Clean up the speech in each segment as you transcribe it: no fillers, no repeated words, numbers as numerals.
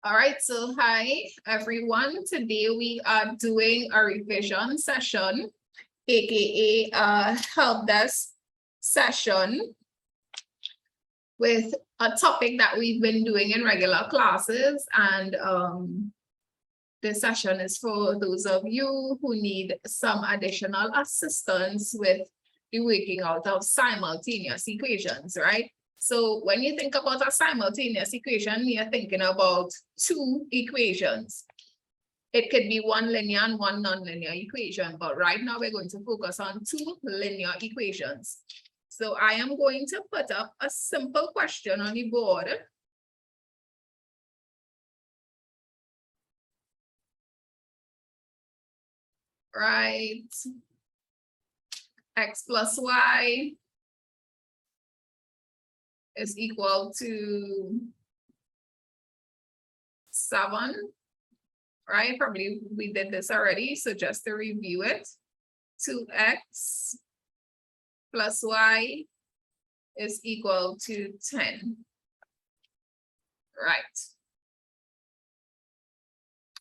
All right, so hi everyone. Today we are doing a revision session, aka a help desk session with a topic that we've been doing in regular classes. And this session is for those of you who need some additional assistance with the working out of simultaneous equations, right? So when you think about a simultaneous equation, you're thinking about two equations. It could be one linear and one nonlinear equation, but right now we're going to focus on two linear equations. So I am going to put up a simple question on the board. Right, x plus y is equal to 7, right? Probably we did this already, so just to review it, 2x plus y is equal to 10, right?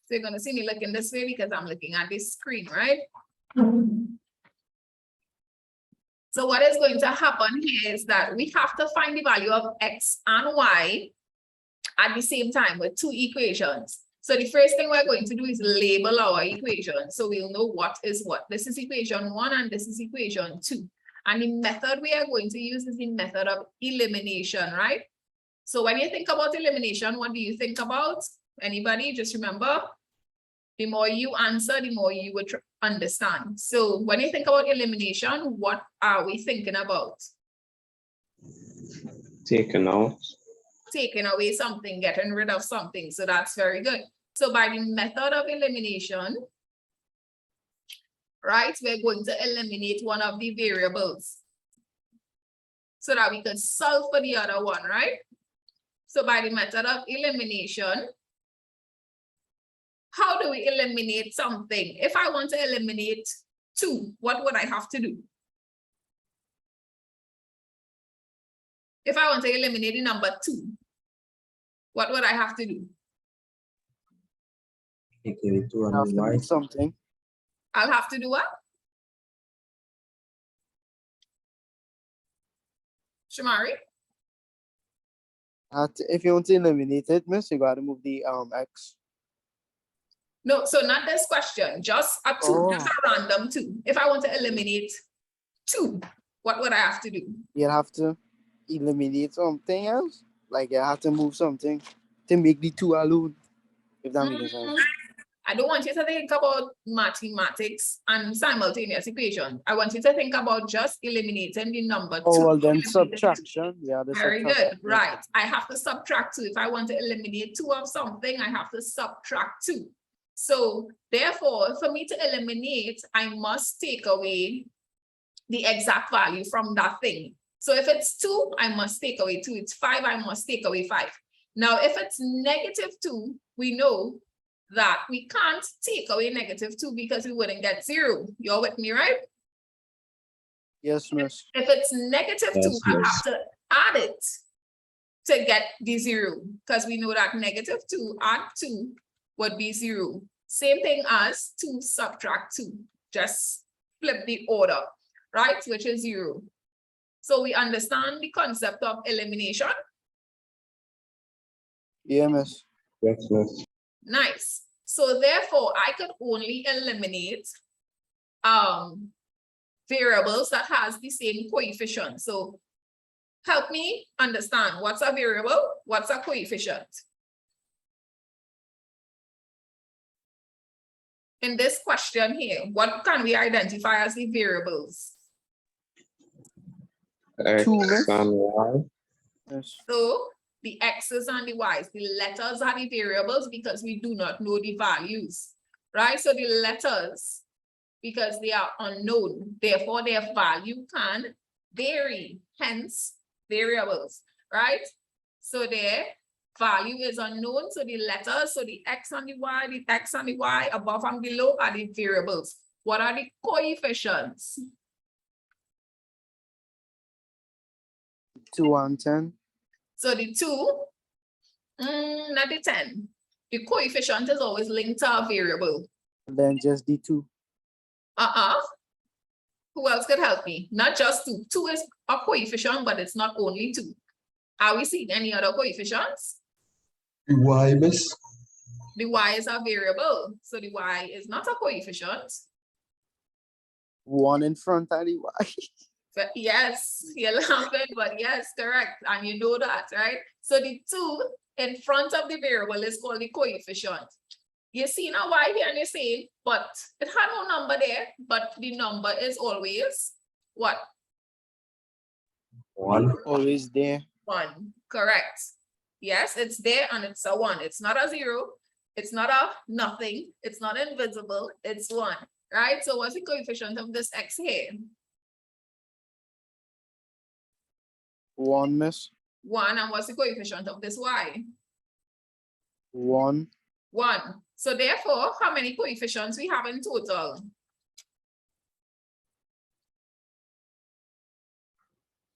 So you're gonna see me looking this way because I'm looking at this screen, right? So what is going to happen here is that we have to find the value of x and y at the same time with two equations. So the first thing we're going to do is label our equation. So we'll know what is what. This is equation 1 and this is equation 2. And the method we are going to use is the method of elimination, right? So when you think about elimination, what do you think about? Anybody? Just remember, the more you answer, the more you would understand. So when you think about elimination, what are we thinking about? Taken out. Taking away something, getting rid of something. So that's very good. So by the method of elimination, right, we're going to eliminate one of the variables so that we can solve for the other one, right? So by the method of elimination, how do we eliminate something? If I want to eliminate 2, what would I have to do? If I want to eliminate the number 2, what would I have to do? Something. I'll have to do what? Shamari? If you want to eliminate it, miss, you got to move the x. No, so not this question, just a 2, just a random 2. If I want to eliminate 2, what would I have to do? You'll have to eliminate something else. Like you have to move something to make the 2 alone. If that makes sense. I don't want you to think about mathematics and simultaneous equation. I want you to think about just eliminating the number 2. Oh, well then subtraction. Yeah, very good. Right. I have to subtract 2. If I want to eliminate 2 of something, I have to subtract 2. So therefore, for me to eliminate, I must take away the exact value from that thing. So if it's 2, I must take away 2. It's 5, I must take away 5. Now, if it's -2, we know that we can't take away -2 because we wouldn't get 0. You're with me, right? Yes, miss. If it's -2, I have to add it to get the 0, because we know that -2 add 2 would be 0. Same thing as 2 subtract 2. Just flip the order, right? Which is 0. So we understand the concept of elimination. Yeah, miss. Yes, miss. Nice. So therefore, I could only eliminate variables that has the same coefficient. So help me understand, what's a variable? What's a coefficient? In this question here, what can we identify as the variables? X and Y. Yes. So the x's and the y's, the letters are the variables because we do not know the values, right? So the letters, because they are unknown, therefore their value can vary, hence variables, right? So their value is unknown, so the letters, so the x and the y above and below are the variables. What are the coefficients? 2 and 10. So the 2, not the 10. The coefficient is always linked to a variable. Then just the 2. Who else could help me? Not just 2. 2 is a coefficient, but it's not only 2. Are we seeing any other coefficients? Y, miss. The y is a variable, so the y is not a coefficient. 1 in front of the y. But yes, you're laughing, but yes, correct. And you know that, right? So the 2 in front of the variable is called the coefficient. You see now y here and you say, but it had no number there, but the number is always what? 1. Always there. 1, correct. Yes, it's there and it's a 1. It's not a 0. It's not a nothing. It's not invisible. It's 1, right? So what's the coefficient of this x here? 1, miss. 1. And what's the coefficient of this y? 1. 1. So therefore, how many coefficients we have in total?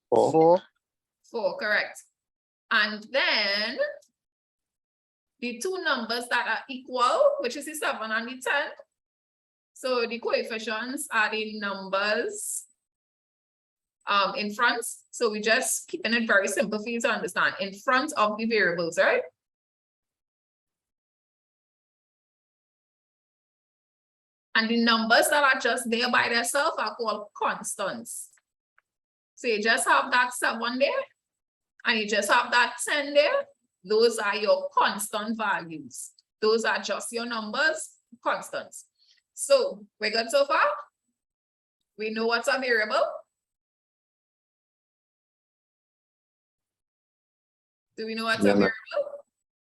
4. 4. 4, correct. And then the two numbers that are equal, which is the 7 and the 10. So the coefficients are the numbers in front. So we just keeping it very simple for you to understand. In front of the variables, right? And the numbers that are just there by themselves are called constants. So you just have that 7 there, and you just have that 10 there. Those are your constant values. Those are just your numbers, constants. So we're good so far? We know what's a variable. Do we know what's a variable?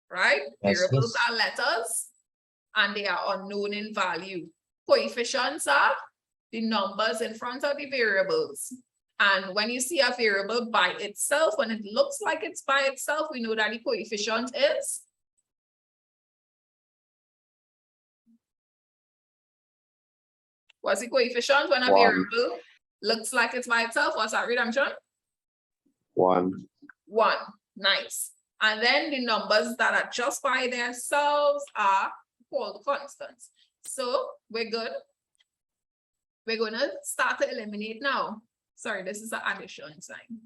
Right? Yes, Variables yes. are letters, and they are unknown in value. Coefficients are the numbers in front of the variables. And when you see a variable by itself, when it looks like it's by itself, we know that the coefficient is what's the coefficient when a 1. variable looks like it's by itself? What's that, redemption? 1. 1. Nice. And then the numbers that are just by themselves are called constants. So we're good. We're going to start to eliminate now. Sorry, this is an addition sign.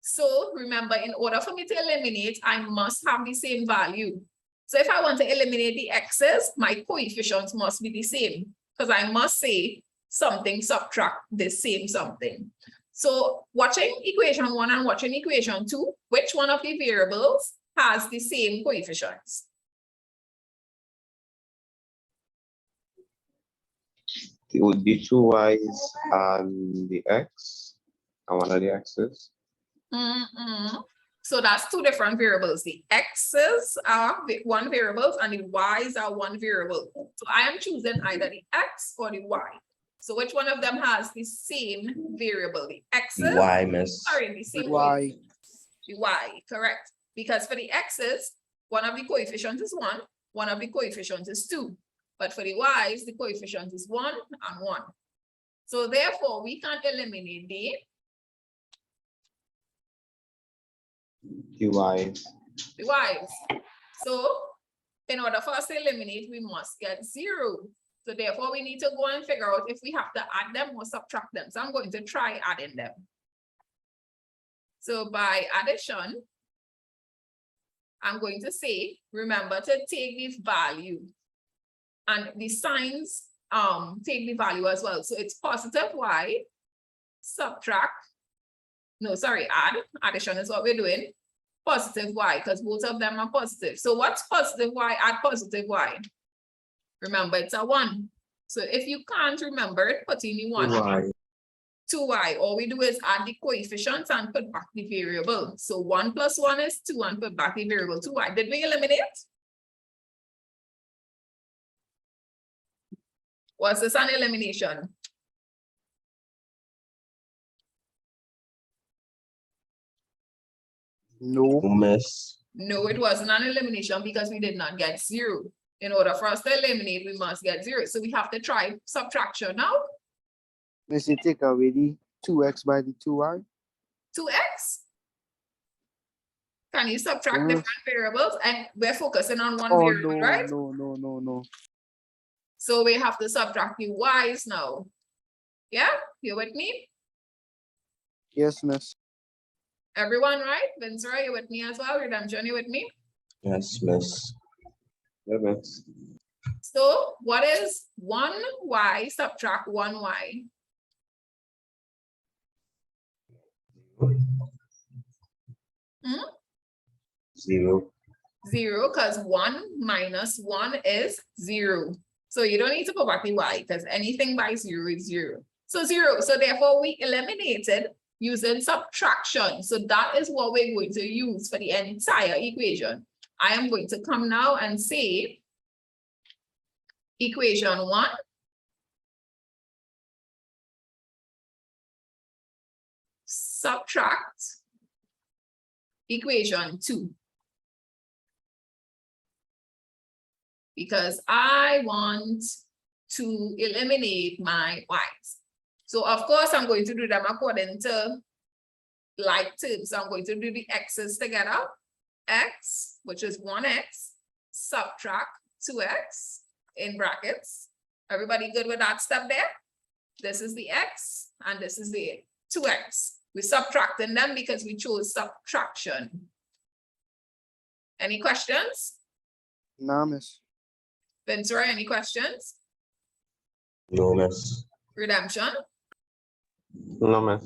So remember, in order for me to eliminate, I must have the same value. So if I want to eliminate the x's, my coefficients must be the same, because I must say something subtract the same something. So watching equation 1 and watching equation 2, which one of the variables has the same coefficients? It would be 2 y's and the x, and one of the x's. So that's two different variables. The x's are one variable and the y's are one variable. So I am choosing either the x or the y. So which one of them has the same variable? The x's? Y, miss. Sorry, the same Y. the y, correct. Because for the x's, one of the coefficients is 1, one of the coefficients is 2. But for the y's, the coefficient is 1 and 1. So therefore, we can eliminate the y's. the y's. So in order for us to eliminate, we must get 0. So therefore, we need to go and figure out if we have to add them or subtract them. So I'm going to try adding them. So by addition, I'm going to say, remember to take the value. And the signs take the value as well. So it's positive y, subtract, no, sorry, add. Addition is what we're doing. Positive y, because both of them are positive. So what's positive y? Add positive y. Remember, it's a 1. So if you can't remember it, put in the 1. 2y. 2y. All we do is add the coefficients and put back the variable. So 1 plus 1 is 2 and put back the variable 2y. Did we eliminate? Was this an elimination? No. Miss. No, it wasn't an elimination because we did not get 0. In order for us to eliminate, we must get 0. So we have to try subtraction now. Miss, you take away the 2x by the 2y. 2x? Can you subtract Yes. different variables? And we're focusing on one Oh variable, no, right? no. So we have to subtract the y's now. Yeah, you with me? Yes, miss. Everyone, right? Vincera, you with me as well? Redemption, you with me? Yes, miss. Yeah, miss. So what is 1y subtract 1y? Hmm? 0. 0, because 1 minus 1 is 0. So you don't need to put back the y, because anything by 0 is 0. So 0. So therefore we eliminated using subtraction. So that is what we're going to use for the entire equation. I am going to come now and say equation 1 subtract equation 2. Because I want to eliminate my y's. So of course, I'm going to do them according to like terms. So I'm going to do the x's together. X, which is 1x, subtract 2x in brackets. Everybody good with that step there? This is the x and this is the 2x. We're subtracting them because we chose subtraction. Any questions? Nah, miss. Ventura, any questions? No, miss. Redemption? No, miss.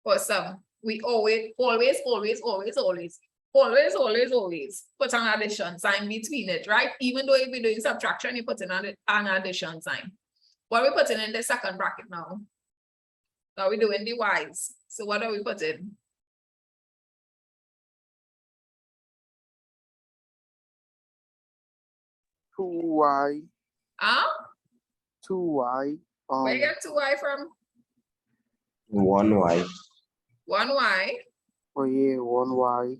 Awesome. We always put an addition sign between it, right? Even though if we're doing subtraction, you put in an addition sign. What are we putting in the second bracket now? Are we doing the y's? So what are we putting? Two Y. Huh? 2Y. Where you get 2y from? 1y. 1y. Oh yeah, 1Y.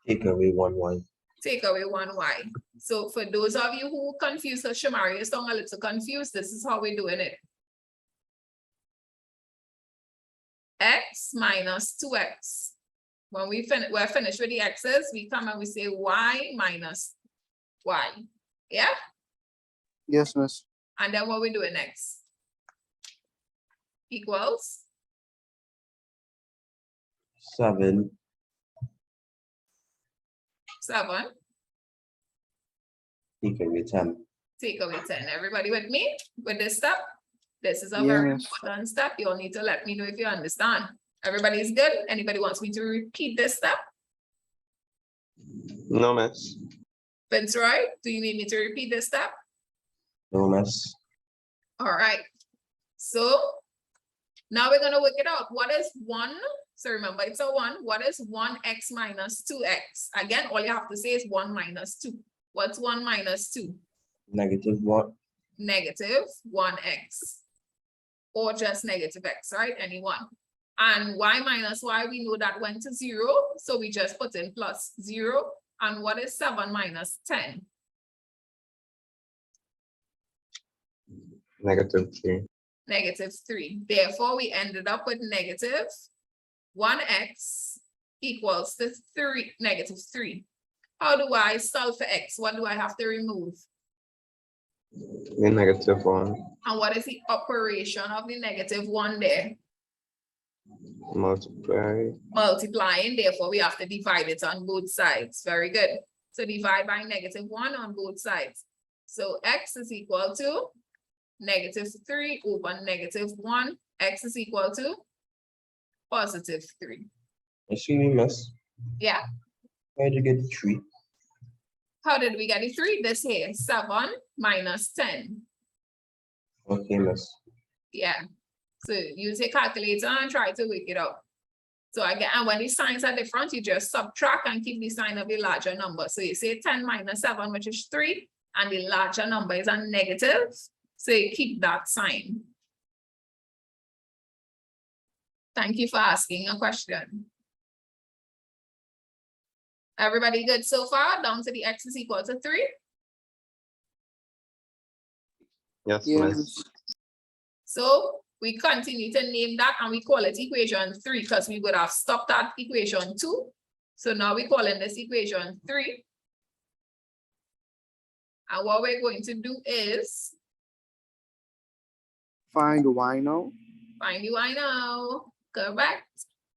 Take away 1y. Take away 1y. So for those of you who confused, so Shamari is still a little confused. This is how we're doing it. X minus 2x. When we're finished with the x's, we come and we say y minus y. Yeah? Yes, miss. And then what we doing next? Equals 7. 7. Take away 10. Take away 10. Everybody with me with this step? This is a Yeah, very miss. important step. You'll need to let me know if you understand. Everybody's good? Anybody wants me to repeat this step? No, miss. Fitzroy, do you need me to repeat this step? No, miss. All right. So now we're going to work it out. What is 1? So remember, it's a 1. What is 1x minus 2x? Again, all you have to say is 1 minus 2. What's 1 minus 2? Negative 1. Negative 1x. Or just negative x, right? Any one. And y minus y, we know that went to 0. So we just put in plus 0. And what is 7 minus 10? Negative 3. Negative 3. Therefore, we ended up with negative 1x equals to 3, negative 3. How do I solve for x? What do I have to remove? The negative 1. And what is the operation of the negative 1 there? Multiply. Multiplying, therefore we have to divide it on both sides. Very good. So divide by negative 1 on both sides. So x is equal to negative 3 over negative 1. X is equal to positive 3. Excuse me, miss. Yeah. Where did you get the 3? How did we get the 3? This here, 7 minus 10. Okay, miss. Yeah. So use your calculator and try to work it out. So again, and when the signs are different, you just subtract and keep the sign of the larger number. So you say 10 minus 7, which is 3, and the larger number is a negative. So you keep that sign. Thank you for asking a question. Everybody good so far? Down to the x is equal to 3? Yes, Yes. miss. So we continue to name that and we call it equation 3 because we would have stopped at equation 2. So now we calling this equation 3. And what we're going to do is Find y now. find the y now. Correct.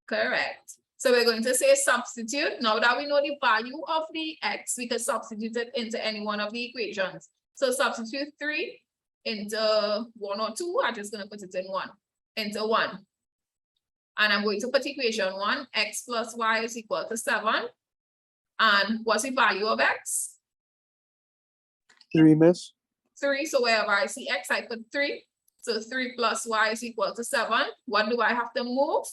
Correct. So we're going to say substitute. Now that we know the value of the x, we can substitute it into any one of the equations. So substitute 3 into 1 or 2. I'm just going to put it in 1. Into 1. And I'm going to put equation 1, x plus y is equal to 7. And what's the value of x? 3, miss. 3. So wherever I see x, I put 3. So 3 plus y is equal to 7. What do I have to move?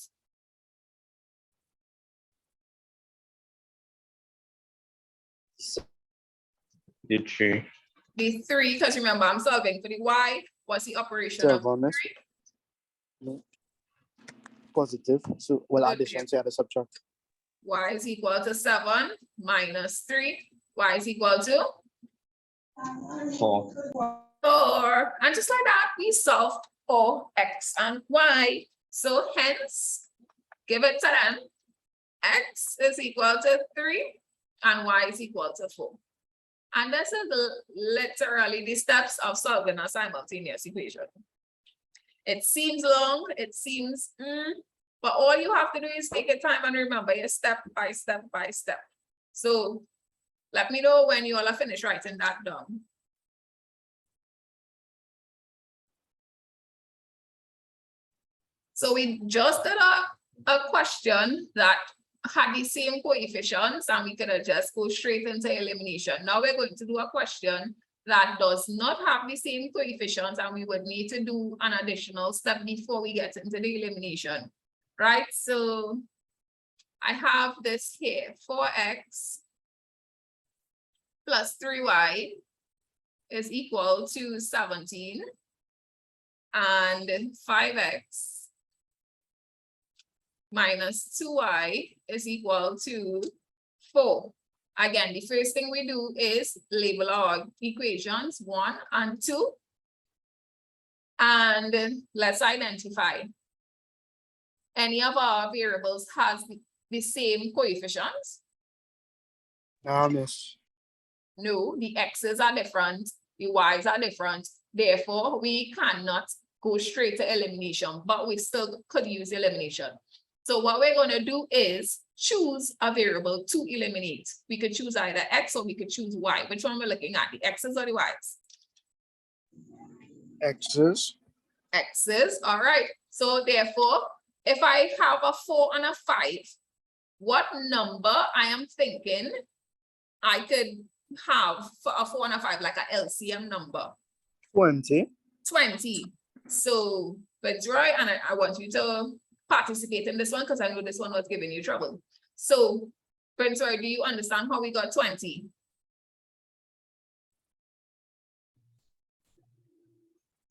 The 3. The 3, because remember, I'm solving for the y. What's the operation of 7, miss. 3? No. Positive. So, well, Okay. addition, so you have to subtract. Y is equal to 7 minus 3. Y is equal to 4. 4. And just like that, we solved for x and y. So hence, give it to them. X is equal to 3 and y is equal to 4. And this is literally the steps of solving a simultaneous equation. It seems long, it seems, but all you have to do is take your time and remember your step by step by step. So let me know when you all are finished writing that down. So we just did a question that had the same coefficients and we could just go straight into elimination. Now we're going to do a question that does not have the same coefficients and we would need to do an additional step before we get into the elimination, right? So I have this here, 4x plus 3y is equal to 17 and 5x minus 2y is equal to 4. Again, the first thing we do is label our equations 1 and 2. And let's identify. Any of our variables has the same coefficients? Miss. No, the x's are different, the y's are different. Therefore, we cannot go straight to elimination, but we still could use elimination. So what we're going to do is choose a variable to eliminate. We could choose either x or we could choose y. Which one we're looking at, the x's or the y's? X's. X's, all right. So therefore, if I have a 4 and a 5, what number I am thinking I could have for a 4 and a 5, like a LCM number? 20. 20. So, Fitzroy, and I want you to participate in this one because I know this one was giving you trouble. So, Fitzroy, do you understand how we got 20?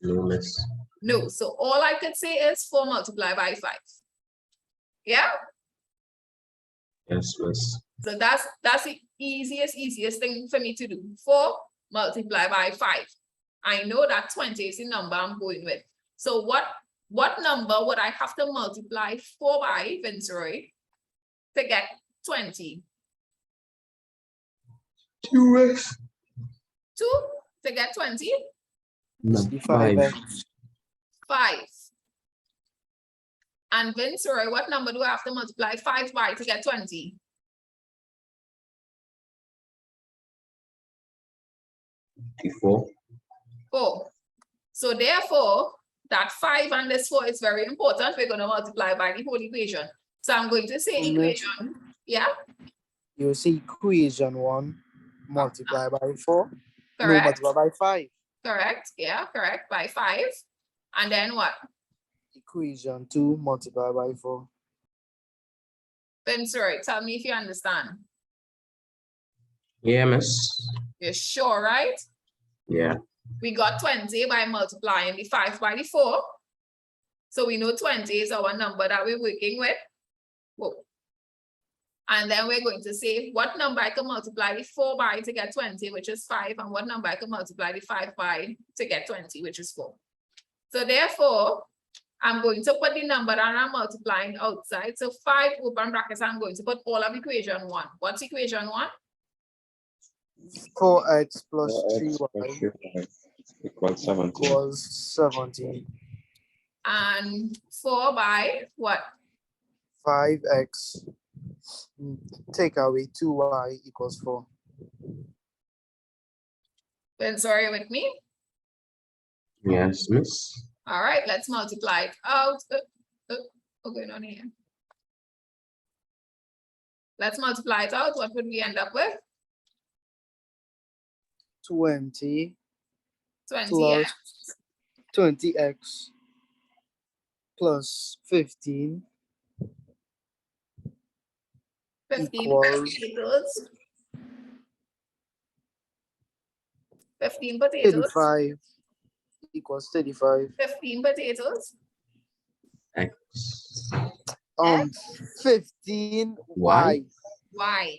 No, miss. No. So all I could say is 4 multiplied by 5. Yeah? Yes, miss. So that's the easiest thing for me to do. 4 multiplied by 5. I know that 20 is the number I'm going with. So what number would I have to multiply 4 by, Vincroy, to get 20? 2x. 2 to get 20? No, 5. 5. And Vincroy, what number do I have to multiply 5 by to get 20? 4. 4. So therefore, that 5 and this 4 is very important. We're going to multiply by the whole equation. So I'm going to say equation. Yeah. You see equation 1 multiplied by 4. No, Correct. multiplied by 5. Correct. Yeah, correct. By 5. And then what? Equation 2 multiplied by 4. Then sorry, tell me if you understand. Yeah, miss. You're sure, right? Yeah. We got 20 by multiplying the 5 by the 4. So we know 20 is our number that we're working with. Whoa. And then we're going to say what number I can multiply the 4 by to get 20, which is 5, and what number I can multiply the 5 by to get 20, which is 4. So therefore, I'm going to put the number and I'm multiplying outside. So 5 open brackets, I'm going to put all of equation 1. What's equation 1? 4x plus 4x 3y plus 3y equals 17. equals 17. And 4 by what? 5x take away 2y equals 4. Then sorry with me. Yes, miss. All right, let's multiply it out. What's going on here? Let's multiply it out. What would we end up with? 20 20. plus 20x plus 15 15 equals potatoes. 15 potatoes. 35 equals 35. 15 potatoes. X. 15 Y. Y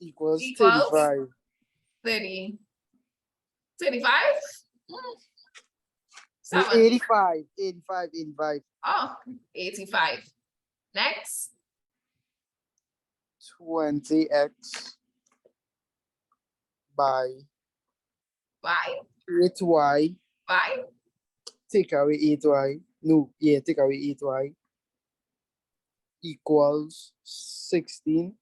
equals Equals? 35. 30. 35? No, 7. 85. 85. 85. Oh, 85. Next. 20x by Y. 8y. Y. Take away 8y. No, yeah, take away 8y equals 16.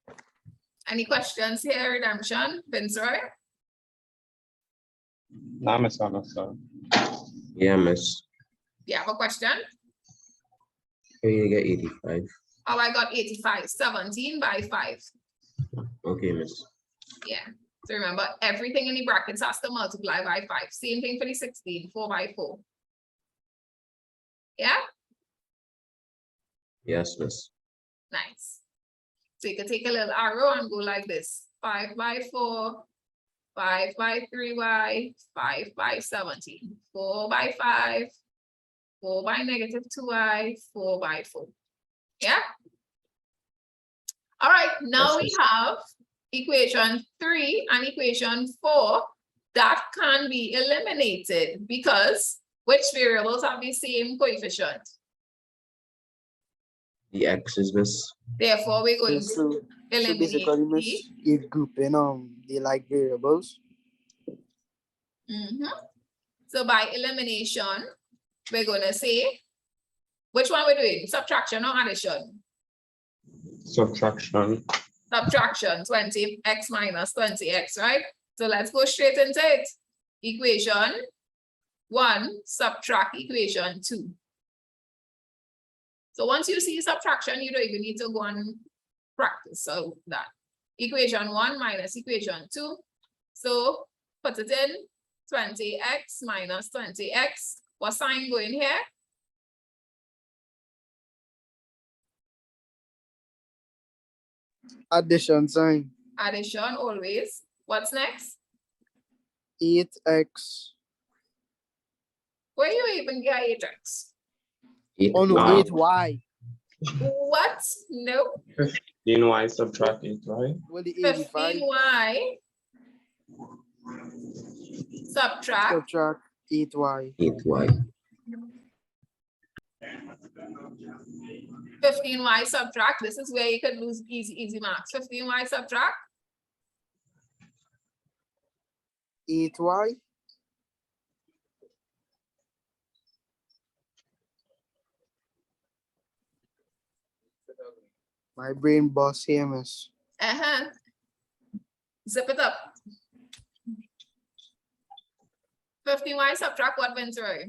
Any questions here, redemption? Vincent? No, miss, yeah, miss. You have a question? Here you get 85. Oh, I got 85. 17 by 5. Okay, miss. Yeah. So remember, everything in the brackets has to multiply by 5. Same thing for the 16. 4 by 4. Yeah? Yes, miss. Nice. So you can take a little arrow and go like this. 5 by 4, 5 by 3y, 5 by 17, 4 by 5, 4 by negative 2y, 4 by 4. Yeah? All right, now we have equation 3 and equation 4 that can be eliminated because which variables have the same coefficient? The x's, miss. Therefore, we're going So to eliminate basically, miss, if grouping they like variables. So by elimination, we're going to say, which one we're doing? Subtraction or addition? Subtraction. Subtraction, 20x minus 20x, right? So let's go straight into it. Equation 1, subtract equation 2. So once you see subtraction, you don't even need to go and practice so that. Equation 1 minus equation 2. So put it in 20x minus 20x. What sign going here? Addition sign. Addition always. What's next? 8x. Where you even get 8x? Oh no, Wow. 8y. What? No. 15y subtract 8y. Well, the 85 15y subtract 8y. 8y. 15y subtract. This is where you could lose easy marks. 15y subtract 8y. My brain boss here, miss. Zip it up. 15y subtract what, Ventura?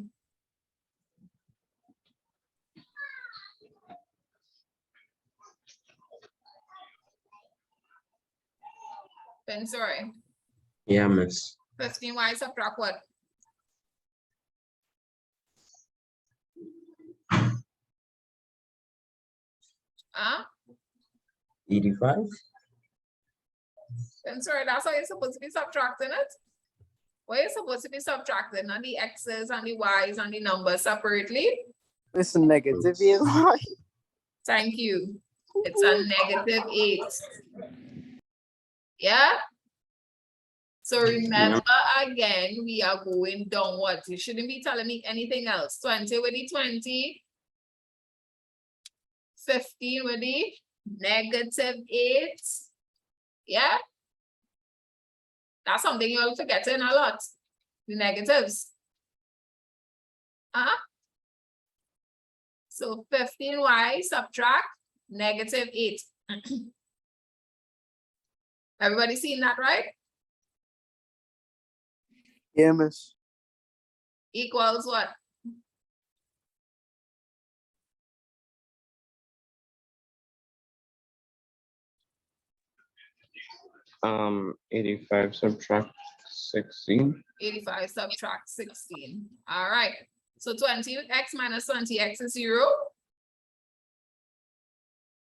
Ventura. Yeah, miss. 15y subtract what? Huh? 85. Ventura, that's how you're supposed to be subtracting it. Well, you're supposed to be subtracting on the x's and the y's and the numbers separately. It's a negative 8y. Thank you. It's a -8. Yeah? So remember again, we are going downwards. You shouldn't be telling me anything else. 20 with the 20. 15 with the -8. Yeah. That's something you're forgetting a lot. The negatives. So 15y subtract -8. Everybody seeing that, right? Yeah, miss. Equals what? Um, 85 subtract 16. 85 subtract 16. All right. So 20x minus 20x is 0.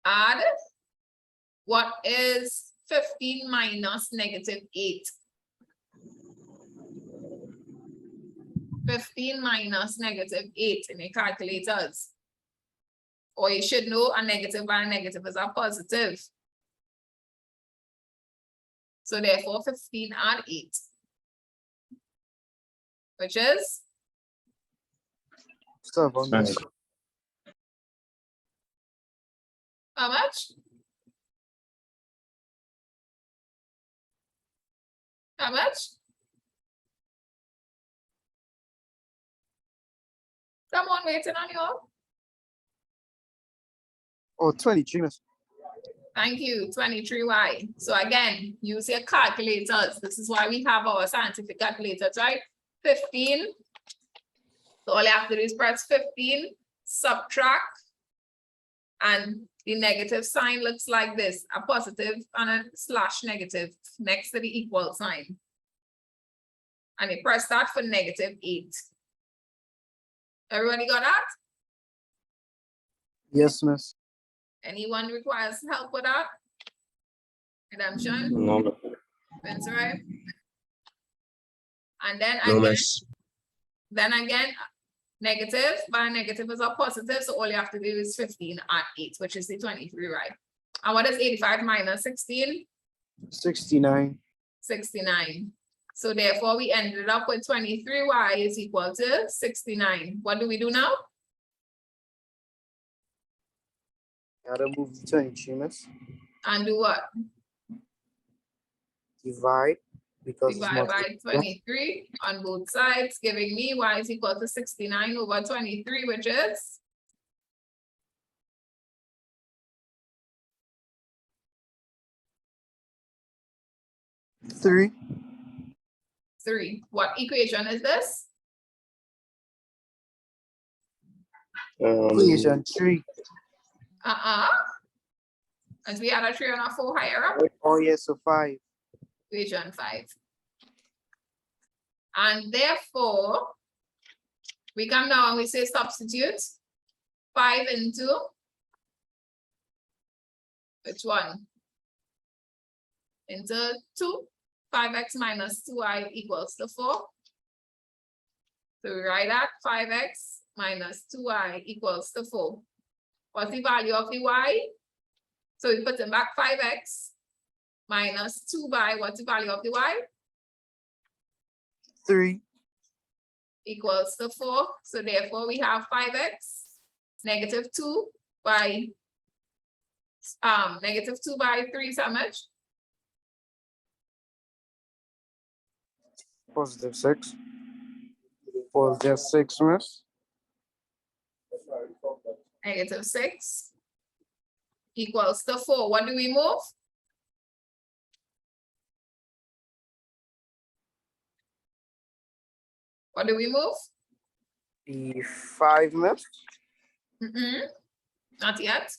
Add. What is 15 minus -8? 15 minus -8 in the calculators. Or you should know a negative and a negative is a positive. So therefore 15 add 8. Which is 7, miss. how much? How much? Come on, waiting on you all. Oh, 23, miss. Thank you, 23y. So again, use your calculators. This is why we have our scientific calculators, right? 15. So all you have to do is press 15, subtract, and the negative sign looks like this, a positive and a slash negative next to the equal sign. And you press that for -8. Everybody got that? Yes, miss. Anyone requires help with that? Redemption, No, that's right. And then No, again, miss. Negative, but a negative is a positive, so all you have to do is 15 and 8, which is the 23, right? And what is 85 minus 16? 69. 69. So therefore, we ended up with 23y is equal to 69. What do we do now? Gotta move the 23, miss. And do what? Divide, because it's Divide by multiple. 23 on both sides, giving me y is equal to 69 over 23, which is 3. 3. What equation is this? Equation 3. As we had a 3 and a 4 higher up. Oh, yes, so 5. Equation 5. And therefore, we come down and we say substitute 5 into which one? Into 2. 5x minus 2y equals to 4. So we write that 5x minus 2y equals to 4. What's the value of the y? So we put in back 5x minus 2y. What's the value of the y? 3. Equals to 4. So therefore we have 5x negative 2 by negative 2 by 3 is how much? Positive 6. Positive 6, miss. Negative 6 equals to 4. What do we move? What do we move? The 5, miss. Not yet.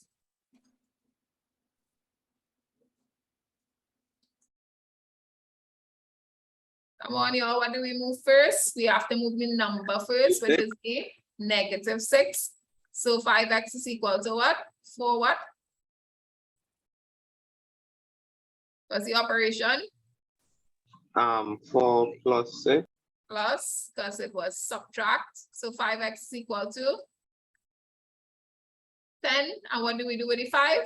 Come on, y'all. What do we move first? We have to move the number first, which is a negative 6. So 5x is equal to what? 4 what? What's the operation? 4 plus 6. Plus, because it was subtract. So 5x is equal to 10. And what do we do with the 5?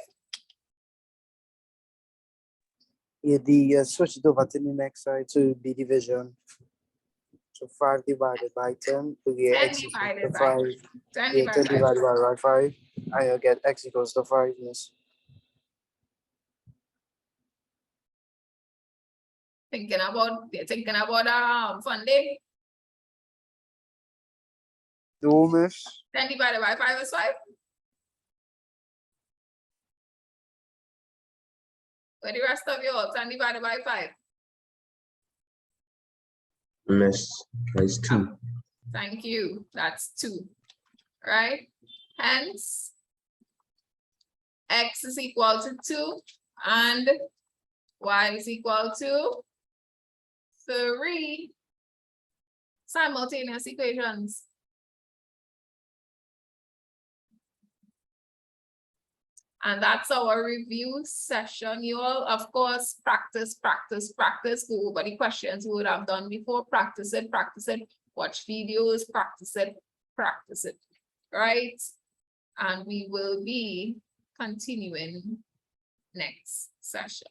Yeah, the switch it over to the next side to be division. So 5 divided by 10 to get 10 x equals divided to by 5. 10 Yeah, 10 divided by divided by 5. I get x equals to 5. Yes. thinking about funding. No, miss. 10 divided by 5 is 5. Where the rest of you 10 divided by 5. Miss, that's 2. Thank you. That's 2. Right? Hence, x is equal to 2 and y is equal to 3. Simultaneous equations. And that's our review session, you all. Of course, practice, practice, practice. Go over the questions we would have done before. Practice it, watch videos, practice it, right? And we will be continuing next session.